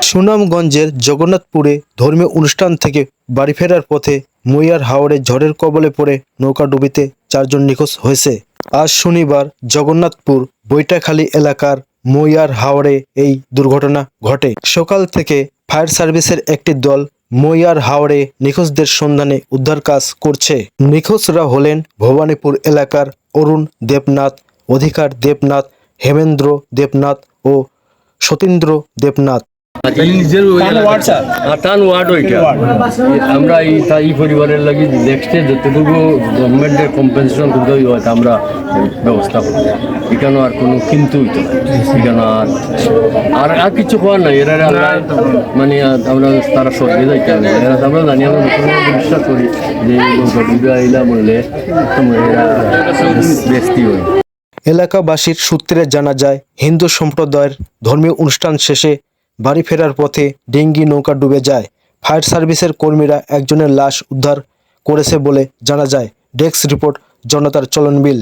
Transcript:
সুনামগঞ্জের জগন্নাথপুরে ধর্মীয় অনুষ্ঠান থেকে বাড়ি ফেরার পথে মইয়ার হাওরে ঝড়ের কবলে পড়ে নৌকাডুবিতে 4 জন নিখোঁজ হয়েছে। আজ শনিবার জগন্নাথপুর বৈটাখালী এলাকার মইয়ার হাওরে এই দুর্ঘটনা ঘটে। সকাল থেকে ফায়ার সার্ভিসের একটি দল মইয়ার হাওরে নিখোঁজদের সন্ধানে উদ্ধার কাজ করছে। নিখোঁজরা হলেন ভবানীপুর এলাকার অরুণ দেবনাথ, অধিকার দেবনাথ, হেমেন্দ্র দেবনাথ ও সতীন্দ্র দেবনাথ। টান ওয়ার্ড ওইটা আমরা এই পরিবারের লাগি দেখতে যতটুকু গভর্নমেন্টের কম্পেনসেশন করতে হয় আমরা ব্যবস্থা করি। এখানে আর কোনো কিন্তু এখানে আর আর কিছু করার নাই। এরা মানে আমরা তারা সরকারি যাইতে আমরা জানি, আমরা বিশ্বাস করি যে আইলা বললে এরা ব্যস্তি হয়। এলাকাবাসীর সূত্রে জানা যায়, হিন্দু সম্প্রদায়ের ধর্মীয় অনুষ্ঠান শেষে বাড়ি ফেরার পথে ডিঙ্গি নৌকা ডুবে যায়। ফায়ার সার্ভিসের কর্মীরা একজনের লাশ উদ্ধার করেছে বলে জানা যায়। ডেস্ক রিপোর্ট, জনতার চলনবিল।